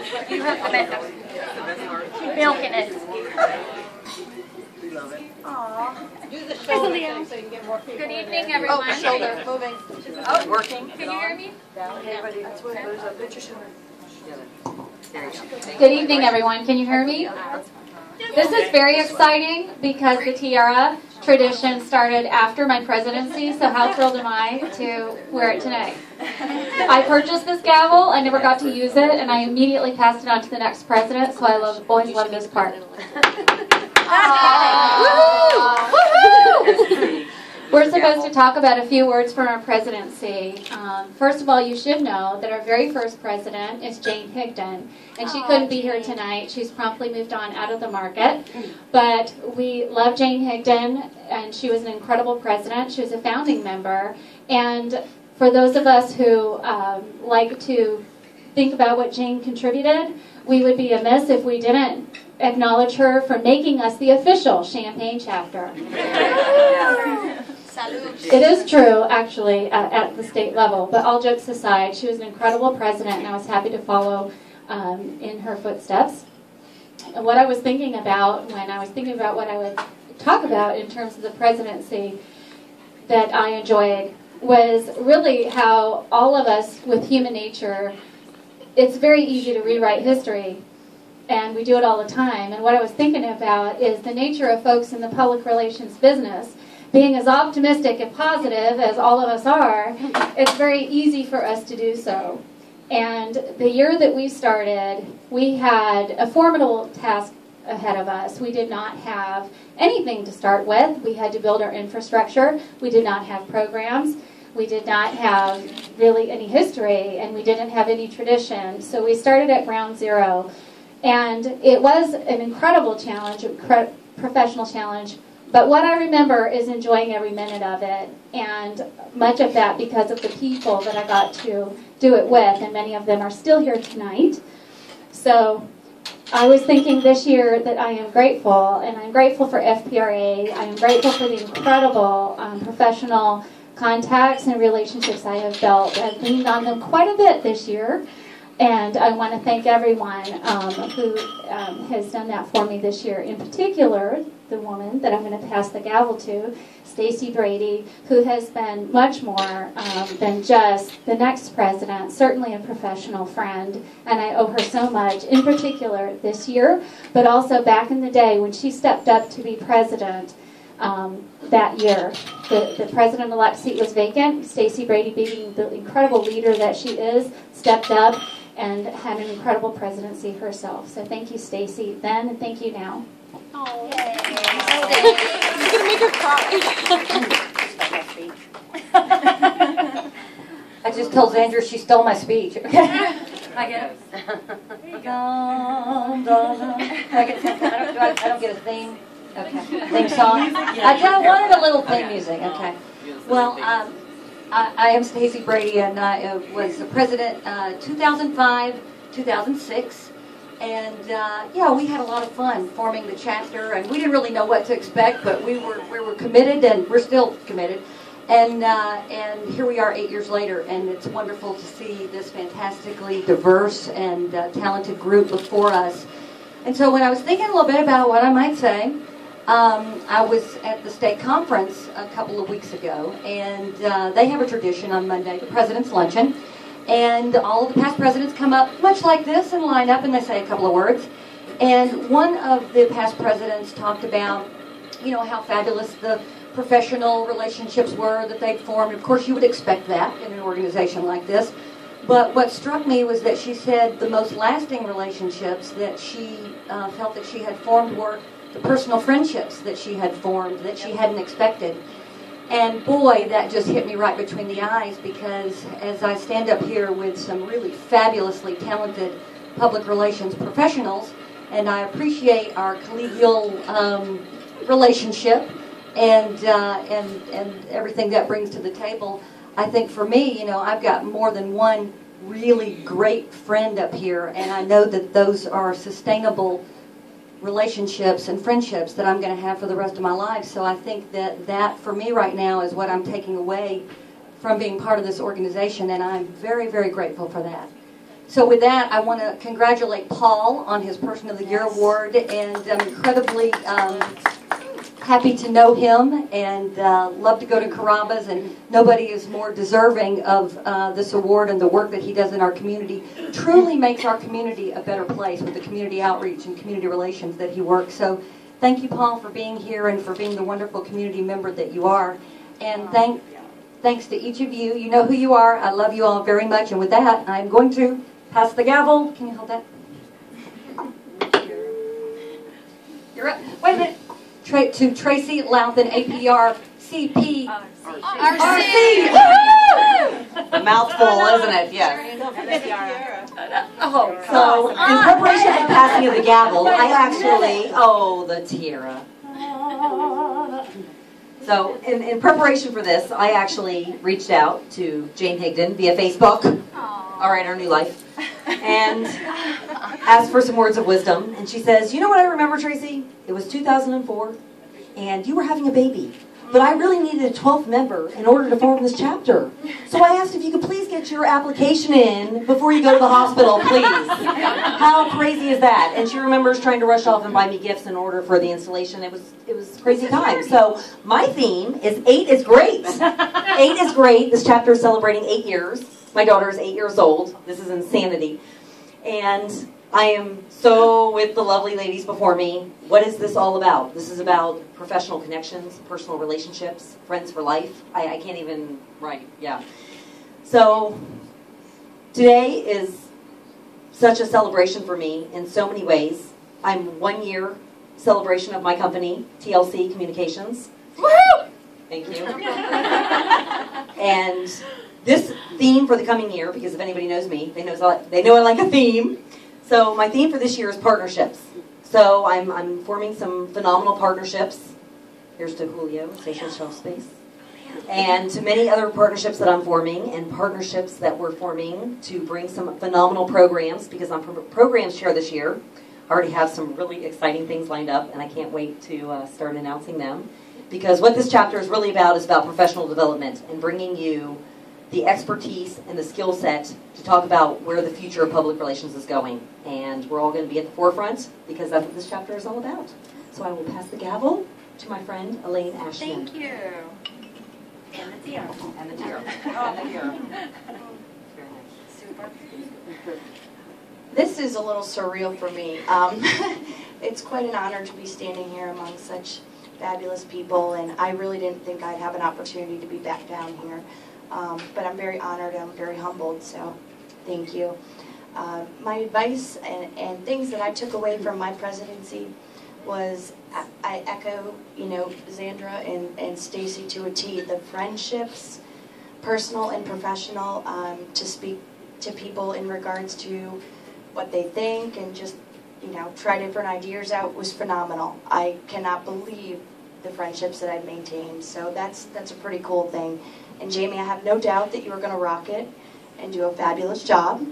You have the best part. Keep milking it. We love it. Aww. Do the shoulder thing so you can get more people. Good evening, everyone. Oh, shoulder moving. Oh, Working? can you hear me? That's what it is. Put your shoulder. There you go. Good evening, everyone. Can you hear me? This is very exciting because the Tiara tradition started after my presidency, so how thrilled am I to wear it today. I purchased this gavel, I never got to use it, and I immediately passed it on to the next president, so I always love this part. Woohoo! We're supposed to talk about a few words from our presidency. First of all, you should know that our very first president is Jane Higdon, and she couldn't be here tonight. She's promptly moved on out of the market. But we love Jane Higdon, and she was an incredible president. She was a founding member. And for those of us who like to think about what Jane contributed, we would be amiss if we didn't acknowledge her for making us the official Champaign chapter. It is true, actually, at the state level. But all jokes aside, she was an incredible president, and I was happy to follow in her footsteps. And what I was thinking about when I was thinking about what I would talk about in terms of the presidency that I enjoyed was really how all of us with human nature, it's very easy to rewrite history. And we do it all the time. And what I was thinking about is the nature of folks in the public relations business. Being as optimistic and positive as all of us are, it's very easy for us to do so. And the year that we started, we had a formidable task ahead of us. We did not have anything to start with. We had to build our infrastructure. We did not have programs. We did not have really any history, and we didn't have any tradition. So we started at ground zero. And it was an incredible challenge, professional challenge. But what I remember is enjoying every minute of it, and much of that because of the people that I got to do it with, and many of them are still here tonight. So I was thinking this year that I am grateful, and I'm grateful for FPRA. I am grateful for the incredible professional contacts and relationships I have built. I've leaned on them quite a bit this year. And I want to thank everyone who has done that for me this year. In particular, the woman that I'm going to pass the gavel to, Stacey Brady, who has been much more than just the next president, certainly a professional friend, and I owe her so much, in particular this year, but also back in the day when she stepped up to be president that year. The president-elect seat was vacant. Stacey Brady, being the incredible leader that she is, stepped up and had an incredible presidency herself. So thank you, Stacey, then, and thank you now. Oh, yay. You're going to make her cry. I just told Xandra she stole my speech. I guess. I don't get a theme. Okay. Theme song. I wanted a little theme music. Okay. Well, I am Stacey Brady, and I was the president 2005, 2006, and yeah, we had a lot of fun forming the chapter, and we didn't really know what to expect, but we were committed, and we're still committed, and here we are 8 years later, and it's wonderful to see this fantastically diverse and talented group before us. And so when I was thinking a little bit about what I might say, I was at the state conference a couple of weeks ago, and they have a tradition on Monday, the President's Luncheon, and all of the past presidents come up much like this and line up and they say a couple of words. And one of the past presidents talked about, you know, how fabulous the professional relationships were that they'd formed. Of course, you would expect that in an organization like this. But what struck me was that she said the most lasting relationships that she felt that she had formed were the personal friendships that she had formed that she hadn't expected. And boy, that just hit me right between the eyes, because as I stand up here with some really fabulously talented public relations professionals, and I appreciate our collegial relationship and everything that brings to the table, I think for me, you know, I've got more than one really great friend up here, and I know that those are sustainable relationships and friendships that I'm going to have for the rest of my life. So I think that for me right now is what I'm taking away from being part of this organization, and I'm very, very grateful for that. So with that, I want to congratulate Paul on his Person of the Year award, and I'm incredibly happy to know him, and love to go to Carrabba's, and nobody is more deserving of this award, and the work that he does in our community truly makes our community a better place with the community outreach and community relations that he works. So thank you, Paul, for being here and for being the wonderful community member that you are. And thanks to each of you. You know who you are. I love you all very much. And with that, I'm going to pass the gavel. Can you hold that? You're up. Wait a minute. To Tracy Louthan, APR CP. RC. A mouthful, isn't it? Yes. So, in preparation for the passing of the gavel, I actually, the Tiara. So, in preparation for this, I actually reached out to Jane Higdon via Facebook, all right, our new life, and asked for some words of wisdom. And she says, you know what I remember, Tracy? It was 2004, and you were having a baby. But I really needed a 12th member in order to form this chapter. So I asked if you could please get your application in before you go to the hospital, please. How crazy is that? And she remembers trying to rush off and buy me gifts in order for the installation. It was crazy time. So my theme is 8 is great. 8 is great. This chapter is celebrating 8 years. My daughter is 8 years old. This is insanity. And I am so with the lovely ladies before me. What is this all about? This is about professional connections, personal relationships, friends for life. I can't even write, yeah. So today is such a celebration for me in so many ways. I'm 1 year celebration of my company, TLC Communications. Woohoo! Thank you. And this theme for the coming year, because if anybody knows me, they know I like a theme. So my theme for this year is partnerships. So I'm forming some phenomenal partnerships. Here's to Julio, Social Shelf Space. And to many other partnerships that I'm forming, and partnerships that we're forming to bring some phenomenal programs, because I'm programs chair this year. I already have some really exciting things lined up, and I can't wait to start announcing them. Because what this chapter is really about is about professional development and bringing you the expertise and the skill set to talk about where the future of public relations is going. And we're all going to be at the forefront because that's what this chapter is all about. So I will pass the gavel to my friend Elaine Ashton. Thank you. And the Tiara. And the Tiara. And the Tiara. Super. This is a little surreal for me. It's quite an honor to be standing here among such fabulous people, and I really didn't think I'd have an opportunity to be back down here. But I'm very honored, I'm very humbled, so thank you. My advice and things that I took away from my presidency was, I echo, Zandra and Stacy to a T, the friendships, personal and professional, to speak to people in regards to what they think and just, try different ideas out was phenomenal. I cannot believe the friendships that I've maintained, so that's a pretty cool thing. And Jamie, I have no doubt that you are going to rock it and do a fabulous job,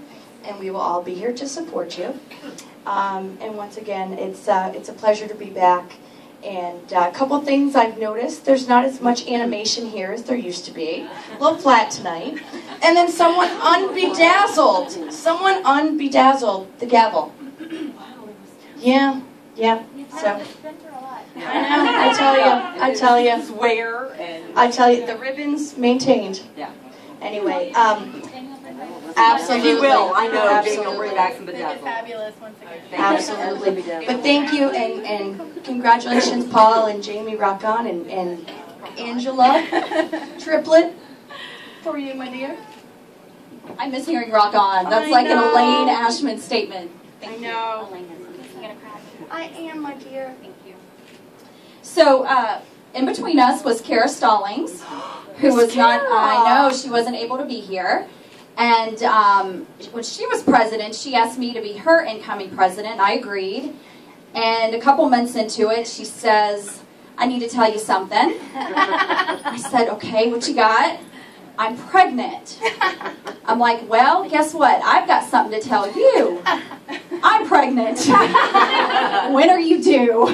and we will all be here to support you. And once again, it's a pleasure to be back. And a couple things I've noticed: there's not as much animation here as there used to be. A little flat tonight. And then someone unbedazzled the gavel. Yeah. So. I tell you. Swear and I tell you, the ribbons maintained. yeah. Anyway, absolutely. He will. I know. Jamie will Absolutely. bring back some bedazzle. Fabulous once again. Absolutely. But thank you, and congratulations, Paul and Jamie, rock on, and Angela, triplet for you, my dear. I miss hearing rock on. That's like an Elaine Ashman statement. I know. I am, my dear. Thank you. So, in between us was Kara Stallings, who was not, I know, she wasn't able to be here. And when she was president, she asked me to be her incoming president. I agreed. And a couple months into it, she says, I need to tell you something. I said, okay, what you got? I'm pregnant. I'm like, well, guess what? I've got something to tell you. I'm pregnant. When are you due?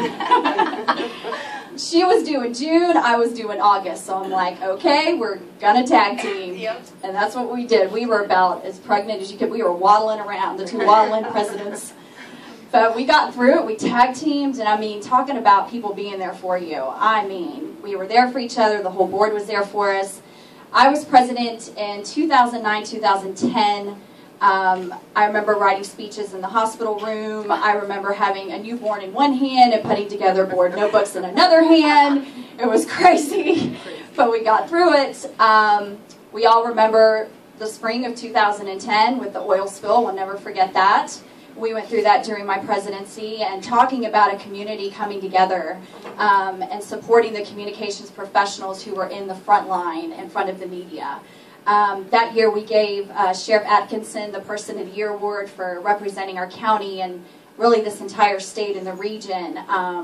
she was doing June, I was doing August. So I'm like, okay, we're gonna tag team. And that's what we did. We were about as pregnant as you could. We were waddling around, the two waddling presidents. But we got through it. We tag teamed, and I mean, talking about people being there for you. I mean, we were there for each other. The whole board was there for us. I was president in 2009, 2010. I remember writing speeches in the hospital room. I remember having a newborn in one hand and putting together board notebooks in another hand. It was crazy, but we got through it. We all remember the spring of 2010 with the oil spill. We'll never forget that. We went through that during my presidency, and talking about a community coming together and supporting the communications professionals who were in the front line in front of the media. That year we gave Sheriff Atkinson the Person of the Year Award for representing our county and really this entire state and the region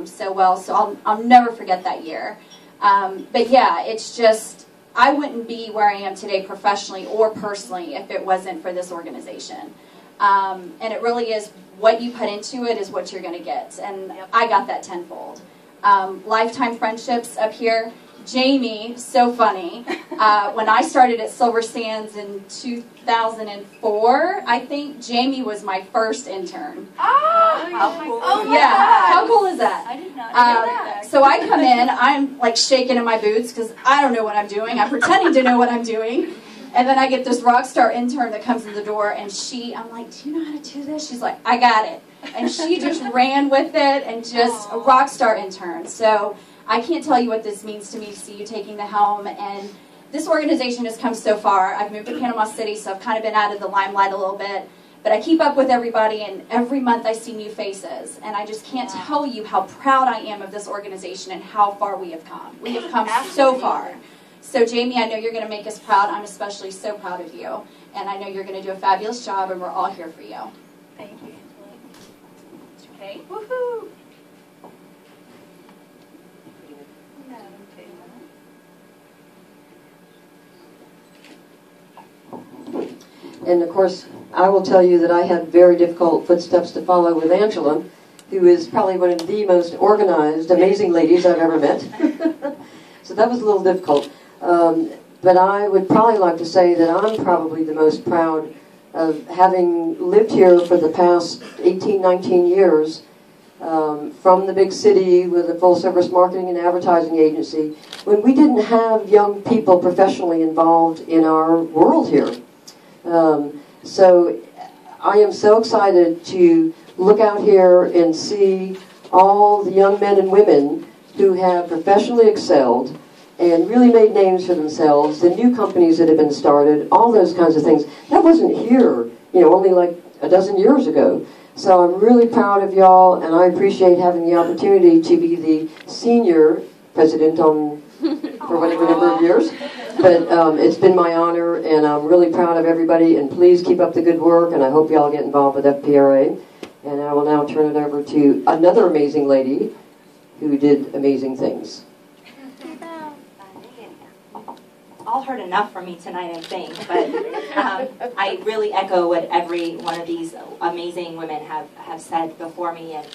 so well. So I'll never forget that year. But yeah, it's just, I wouldn't be where I am today professionally or personally if it wasn't for this organization. And it really is what you put into it is what you're going to get. And I got that tenfold. Lifetime friendships up here. Jamie, so funny. When I started at Silver Sands in 2004, I think Jamie was my first intern. Oh my Yeah, God. how cool is that? I did not know that. So I come in, I'm like shaking in my boots because I don't know what I'm doing. I'm pretending to know what I'm doing. And then I get this rock star intern that comes in the door, and I'm like, do you know how to do this? She's like, I got it. And she just ran with it, and just a rock star intern. So I can't tell you what this means to me to see you taking the helm. And this organization has come so far. I've moved to Panama City, so I've kind of been out of the limelight a little bit. But I keep up with everybody, and every month I see new faces. And I just can't tell you how proud I am of this organization and how far we have come. We have come so far. So Jamie, I know you're going to make us proud. I'm especially so proud of you. And I know you're going to do a fabulous job, and we're all here for you. Thank you, Angela. Okay. Woohoo! And of course, I will tell you that I had very difficult footsteps to follow with Angela, who is probably one of the most organized, amazing ladies I've ever met. So that was a little difficult. But I would probably like to say that I'm probably the most proud of having lived here for the past 18, 19 years, from the big city with a full-service marketing and advertising agency, when we didn't have young people professionally involved in our world here. So I am so excited to look out here and see all the young men and women who have professionally excelled and really made names for themselves, the new companies that have been started, all those kinds of things. That wasn't here, only like a dozen years ago. So I'm really proud of y'all, and I appreciate having the opportunity to be the senior president for whatever number of years. But it's been my honor, and I'm really proud of everybody, and please keep up the good work, and I hope y'all get involved with FPRA. And I will now turn it over to another amazing lady who did amazing things. All heard enough from me tonight, I think, but I really echo what every one of these amazing women have said before me, and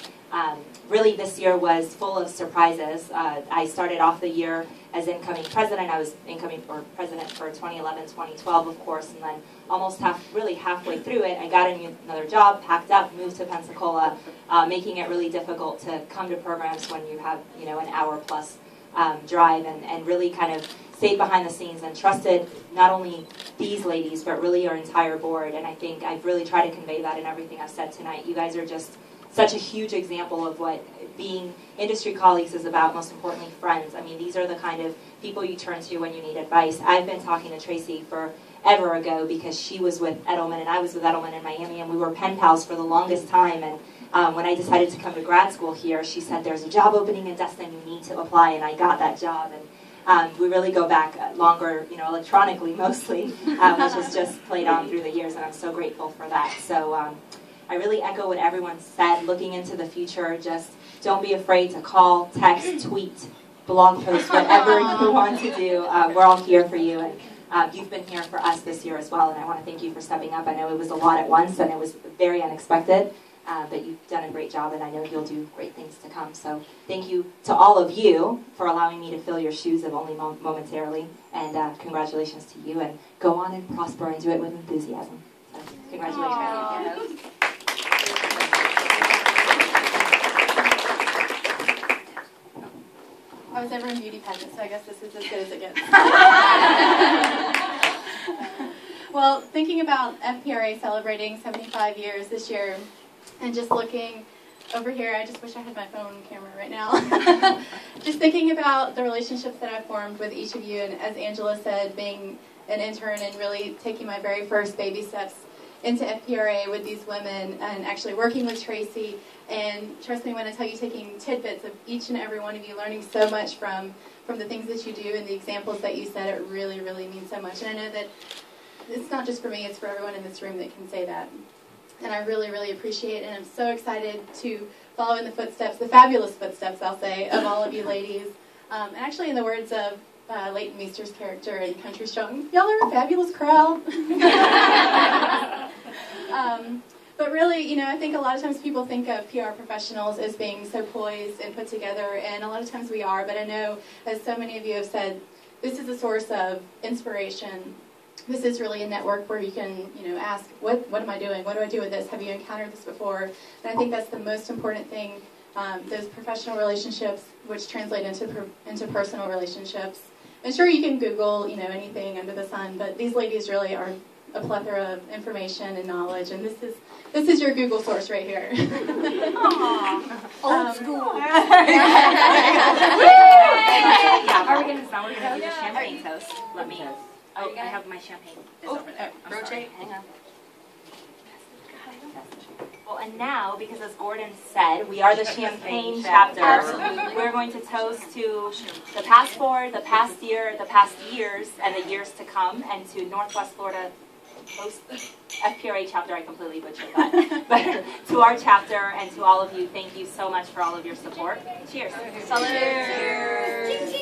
really this year was full of surprises. I started off the year as incoming president. I was incoming for president for 2011, 2012, of course, and then almost halfway through it, I got another job, packed up, moved to Pensacola, making it really difficult to come to programs when you have, an hour plus drive, and really kind of stayed behind the scenes and trusted not only these ladies, but really our entire board. And I think I've really tried to convey that in everything I've said tonight. You guys are just such a huge example of what being industry colleagues is about, most importantly friends. I mean, these are the kind of people you turn to when you need advice. I've been talking to Tracy forever ago because she was with Edelman and I was with Edelman in Miami, and we were pen pals for the longest time. And when I decided to come to grad school here, she said, there's a job opening in Destin, you need to apply, and I got that job. And we really go back longer, electronically mostly, which has just played on through the years, and I'm so grateful for that. So I really echo what everyone said. Looking into the future, just don't be afraid to call, text, tweet, blog post, whatever you want to do. We're all here for you, and you've been here for us this year as well, and I want to thank you for stepping up. I know it was a lot at once, and it was very unexpected. but you've done a great job, and I know you'll do great things to come. So thank you to all of you for allowing me to fill your shoes, if only momentarily, and congratulations to you, and go on and prosper and do it with enthusiasm. So, congratulations. I was never in beauty pageant, so I guess this is as good as it gets. Well, thinking about FPRA celebrating 75 years this year, and just looking over here, I just wish I had my phone camera right now. Just thinking about the relationships that I've formed with each of you, and as Angela said, being an intern and really taking my very first baby steps into FPRA with these women, and actually working with Tracy. And trust me when I tell you, taking tidbits of each and every one of you, learning so much from the things that you do and the examples that you said, it really, really means so much. And I know that it's not just for me, it's for everyone in this room that can say that. And I really, really appreciate it, and I'm so excited to follow in the footsteps, the fabulous footsteps, I'll say, of all of you ladies. And actually, in the words of Leighton Meester's character in Country Strong, y'all are a fabulous crowd. But really, you know, I think a lot of times people think of PR professionals as being so poised and put together, and a lot of times we are, but I know, as so many of you have said, this is a source of inspiration. This is really a network where you can, you know, ask, what am I doing? What do I do with this? Have you encountered this before? And I think that's the most important thing, those professional relationships, which translate into personal relationships. I'm sure you can Google, you know, anything under the sun, but these ladies really are a plethora of information and knowledge, and this is your Google source right here. Old school. Yeah, are we going to start? We're going to do the champagne toast. Let me. Oh, I have my champagne. It's over there. Rotate. Hang on. Well, and now, because as Gordon said, we are the champagne chapter. Absolutely. We're going to toast to the past four, the past year, the past years, and the years to come, and to Northwest Florida Post FPRA chapter. I completely butchered that. But to our chapter and to all of you, thank you so much for all of your support. Cheers. Cheers.